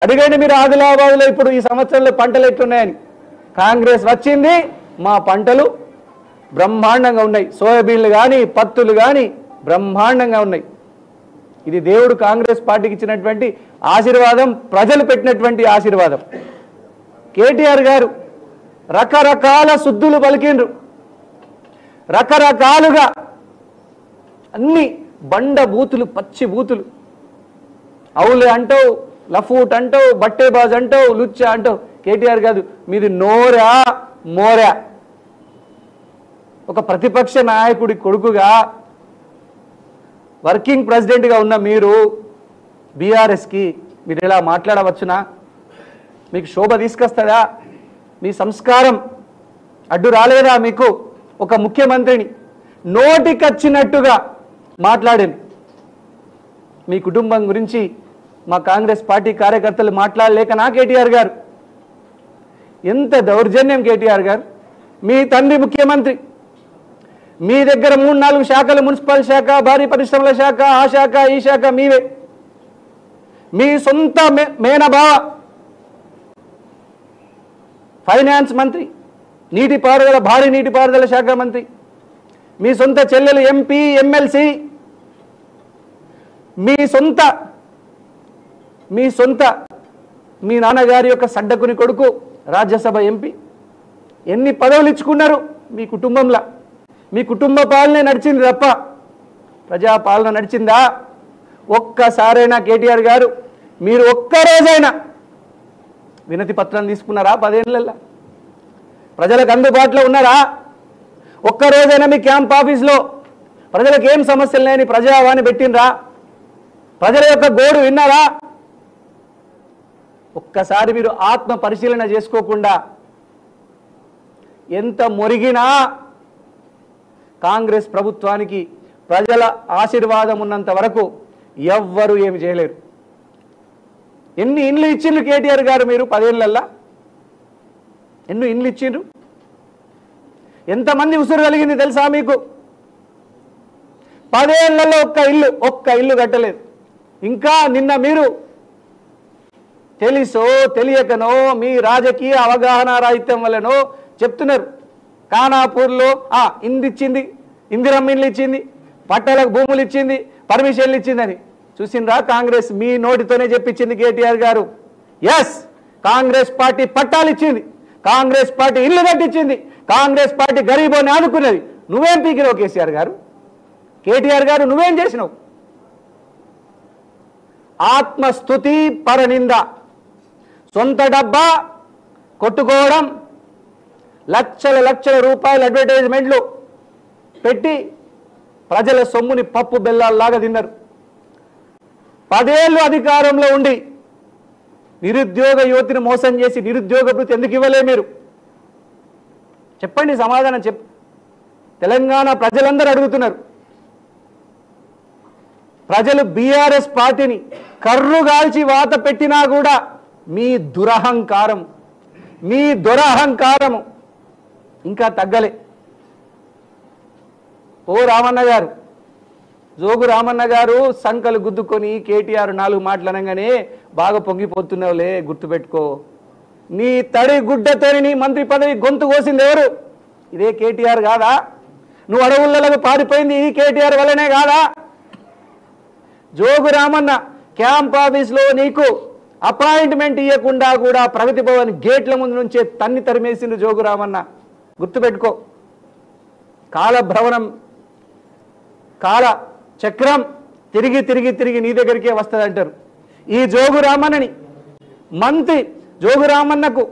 అడిగండి మీరు ఆదిలాబాద్లో ఇప్పుడు ఈ సంవత్సరంలో పంటలు ఎట్లున్నాయని. కాంగ్రెస్ వచ్చింది, మా పంటలు బ్రహ్మాండంగా ఉన్నాయి. సోయాబీన్లు కానీ పత్తులు కానీ బ్రహ్మాండంగా ఉన్నాయి. ఇది దేవుడు కాంగ్రెస్ పార్టీకి ఇచ్చినటువంటి ఆశీర్వాదం, ప్రజలు పెట్టినటువంటి ఆశీర్వాదం. కేటీఆర్ గారు రకరకాల శుద్ధులు పలికిండ్రు, రకరకాలుగా అన్ని బండ బూతులు, పచ్చి బూతులు. అవులే అంటావు, లఫూట్ అంటావు, బట్టేబాజ్ అంటావు, లుచ్చా అంటావు. కేటీఆర్ కాదు, మీది నోరా మోరా. ఒక ప్రతిపక్ష నాయకుడి కొడుకుగా, వర్కింగ్ ప్రెసిడెంట్గా ఉన్న మీరు బీఆర్ఎస్కి మీరు ఎలా మాట్లాడవచ్చునా? మీకు శోభ తీసుకొస్తుందా? మీ సంస్కారం అడ్డు రాలేదా మీకు? ఒక ముఖ్యమంత్రిని నోటికొచ్చినట్టుగా మాట్లాడింది. మీ కుటుంబం గురించి మా కాంగ్రెస్ పార్టీ కార్యకర్తలు మాట్లాడలేకనా కేటీఆర్ గారు? ఎంత దౌర్జన్యం కేటీఆర్ గారు! మీ తండ్రి ముఖ్యమంత్రి, మీ దగ్గర 3-4 శాఖలు, మున్సిపల్ శాఖ, భారీ పరిశ్రమల శాఖ, ఆ శాఖ ఈ శాఖ మీవే. మీ సొంత మేనబావ ఫైనాన్స్ మంత్రి, నీటిపారుదల, భారీ నీటిపారుదల శాఖ మంత్రి, మీ సొంత చెల్లెలు ఎంపీ, ఎమ్మెల్సీ, మీ సొంత మీ నాన్నగారి యొక్క సడ్డకుని కొడుకు రాజ్యసభ ఎంపీ. ఎన్ని పదవులు ఇచ్చుకున్నారు మీ కుటుంబంలో? మీ కుటుంబ పాలనే నడిచింది తప్ప ప్రజాపాలన నడిచిందా? ఒక్కసారైనా కేటీఆర్ గారు మీరు ఒక్కరోజైనా వినతి పత్రం తీసుకున్నారా? 10 ఏళ్ళల్లో ప్రజలకు అందుబాటులో ఉన్నారా? ఒక్కరోజైనా మీ క్యాంప్ ఆఫీస్లో ప్రజలకు ఏం సమస్యలు లేని ప్రజావాణి పెట్టినరా? ప్రజల యొక్క గోడు విన్నారా? ఒక్కసారి మీరు ఆత్మ పరిశీలన చేసుకోకుండా ఎంత మొరిగినా కాంగ్రెస్ ప్రభుత్వానికి ప్రజల ఆశీర్వాదం ఉన్నంత వరకు ఎవ్వరూ ఏమి చేయలేరు. ఎన్ని ఇండ్లు ఇచ్చిండ్రు కేటీఆర్ గారు మీరు 10 ఏళ్ళల్లో? ఎన్ని ఇండ్లు ఇచ్చిండ్రు? ఎంతమంది ఉసురు కలిగింది తెలుసా మీకు? 10 ఏళ్లలో ఒక్క ఇల్లు కట్టలేదు. ఇంకా నిన్న మీరు తెలుసో తెలియకనో మీ రాజకీయ అవగాహన రాహిత్యం వల్లనో చెప్తున్నారు, ఖానాపూర్లో ఇందిచ్చింది, ఇందిరమ్మ ఇల్లు ఇచ్చింది, పట్టాలకు భూములు ఇచ్చింది, పర్మిషన్లు ఇచ్చిందని. చూసిండ్రా? కాంగ్రెస్ మీ నోటితోనే చెప్పించింది కేటీఆర్ గారు. ఎస్, కాంగ్రెస్ పార్టీ పట్టాలు ఇచ్చింది, కాంగ్రెస్ పార్టీ ఇల్లు కట్టించింది, కాంగ్రెస్ పార్టీ గరీబోని ఆదుకున్నది. నువ్వేం పీకినావు కేసీఆర్ గారు? కేటీఆర్ గారు నువ్వేం చేసినావు? ఆత్మస్తుతి పరనింద, సొంత డబ్బా కొట్టుకోవడం, లక్షల రూపాయల అడ్వర్టైజ్మెంట్లు పెట్టి ప్రజల సొమ్ముని పప్పు బెల్లాల్లాగా తిన్నారు. 10 ఏళ్ళు అధికారంలో ఉండి నిరుద్యోగ యువతిని మోసం చేసి నిరుద్యోగ భృతి ఎందుకు ఇవ్వలే మీరు? చెప్పండి, సమాధానం చెప్పు. తెలంగాణ ప్రజలందరూ అడుగుతున్నారు. ప్రజలు బీఆర్ఎస్ పార్టీని కర్రుగాల్చి వాత పెట్టినా కూడా మీ దురహంకారము ఇంకా తగ్గలే. ఓ రామన్న గారు, జోగు రామన్న గారు సంకలు గుద్దుకొని కేటీఆర్ 4 మాటలు అనగానే బాగా పొంగిపోతున్నావులే, గుర్తుపెట్టుకో. నీ తడి గుడ్డతోని నీ మంత్రి పదవి గొంతు కోసింది ఎవరు? ఇదే కేటీఆర్ కాదా? నువ్వు అడవులకు పారిపోయింది ఈ కేటీఆర్ వల్లనే కాదా? జోగు రామన్న క్యాంప్ ఆఫీస్లో నీకు అపాయింట్మెంట్ ఇవ్వకుండా కూడా ప్రగతి భవన్ గేట్ల ముందు నుంచే తన్ని తరిమేసింది జోగు రామన్న. గుర్తుపెట్టుకో. కాలభ్రవణం, కాల చక్రం తిరిగి నీ దగ్గరికే వస్తుంది అంటారు. ఈ జోగు రామన్నకు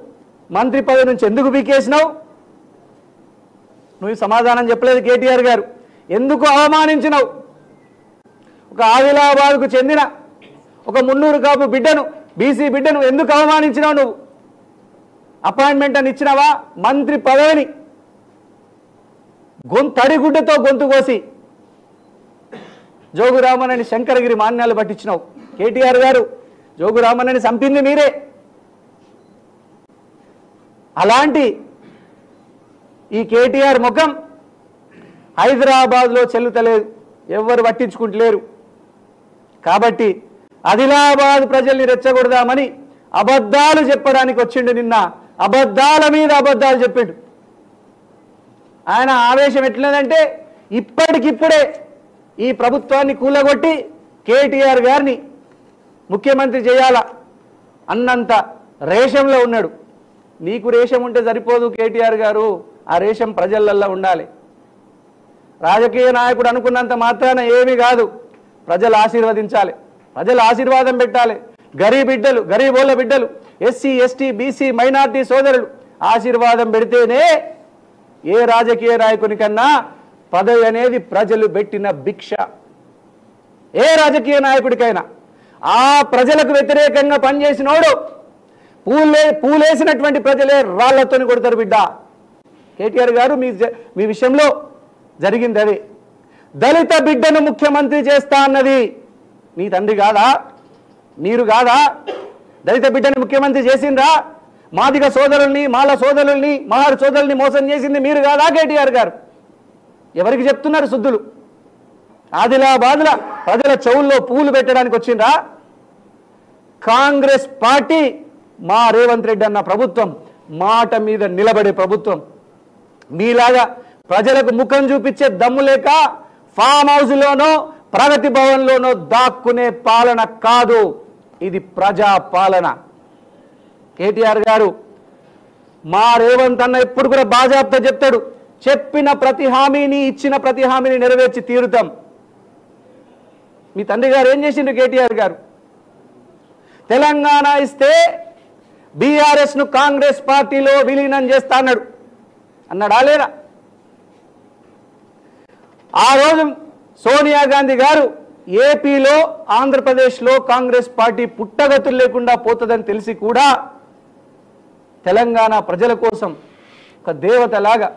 మంత్రి పదవి నుంచి ఎందుకు పీకేసినావు? నువ్వు సమాధానం చెప్పలేదు కేటీఆర్ గారు. ఎందుకు అవమానించినావు? ఒక ఆదిలాబాద్కు చెందిన ఒక మున్నూరు కాపు బిడ్డను, బీసీ బిడ్డను ఎందుకు అవమానించినావు? నువ్వు అపాయింట్మెంట్ అని ఇచ్చినావా? మంత్రి పదవిని తడిగుడ్డతో గొంతు కోసి జోగు రామన్నని శంకరగిరి మాన్యాలు పట్టించినావు. కేటీఆర్ గారు, జోగు రామన్నని చంపింది మీరే. అలాంటి ఈ కేటీఆర్ ముఖం హైదరాబాద్లో చెల్లుతలేదు, ఎవరు పట్టించుకుంటలేరు. కాబట్టి ఆదిలాబాద్ ప్రజల్ని రెచ్చగొడదామని అబద్ధాలు చెప్పడానికి వచ్చిండు. నిన్న అబద్ధాల మీద అబద్ధాలు చెప్పిండు. ఆయన ఆవేశం ఎట్లేదంటే ఇప్పటికిప్పుడే ఈ ప్రభుత్వాన్ని కూలగొట్టి కేటీఆర్ గారిని ముఖ్యమంత్రి చేయాలా అన్నంత రేషంలో ఉన్నాడు. నీకు రేషం ఉంటే సరిపోదు కేటీఆర్ గారు, ఆ రేషం ప్రజలల్లో ఉండాలి. రాజకీయ నాయకుడు అనుకున్నంత మాత్రాన ఏమీ కాదు. ప్రజలు ఆశీర్వదించాలి, ప్రజలు ఆశీర్వాదం పెట్టాలి. గరీబోళ్ళ బిడ్డలు, ఎస్సీ ఎస్టీ బీసీ మైనార్టీ సోదరులు ఆశీర్వాదం పెడితేనే ఏ రాజకీయ నాయకునికన్నా పదవి అనేది ప్రజలు పెట్టిన భిక్ష. ఏ రాజకీయ నాయకుడికైనా ఆ ప్రజలకు వ్యతిరేకంగా పనిచేసినోడు పూలేసినటువంటి ప్రజలే రాళ్లతోని కొడతారు బిడ్డ. కేటీఆర్ గారు మీ విషయంలో జరిగింది అదే. దళిత బిడ్డను ముఖ్యమంత్రి చేస్తా అన్నది నీ తండ్రి కాదా, మీరు కాదా? దళిత బిడ్డను ముఖ్యమంత్రి చేసిండ్రా? మాదిగ సోదరుల్ని, మాల సోదరుల్ని, మహారు సోదరుల్ని మోసం చేసింది మీరు కాదా కేటీఆర్ గారు? ఎవరికి చెప్తున్నారు శుద్ధులు? ఆదిలాబాద్ల ప్రజల చెవుల్లో పూలు పెట్టడానికి వచ్చిండ్రా? కాంగ్రెస్ పార్టీ మా రేవంత్ రెడ్డి అన్న ప్రభుత్వం మాట మీద నిలబడే ప్రభుత్వం. మీలాగా ప్రజలకు ముఖం చూపించే దమ్ము లేక ఫామ్ హౌస్లోనో ప్రగతి భవన్లోనో దాక్కునే పాలన కాదు, ఇది ప్రజా పాలన. కేటీఆర్ గారు మా రేవంత్ అన్న ఎప్పుడు కూడా బాజాప్తా చెప్తాడు, చెప్పిన ప్రతి హామీని, ఇచ్చిన ప్రతి హామీని నెరవేర్చి తీరుతాం. మీ తండ్రి గారు ఏం చేసిండ్రు? కేటీఆర్ గారు తెలంగాణ ఇస్తే బీఆర్ఎస్ను కాంగ్రెస్ పార్టీలో విలీనం చేస్తా అన్నాడా లేదా? ఆ రోజు సోనియా గాంధీ గారు ఏపీలో, ఆంధ్రప్రదేశ్లో కాంగ్రెస్ పార్టీ పుట్టగతులు లేకుండా పోతుందని తెలిసి కూడా తెలంగాణ ప్రజల కోసం ఒక దేవతలాగా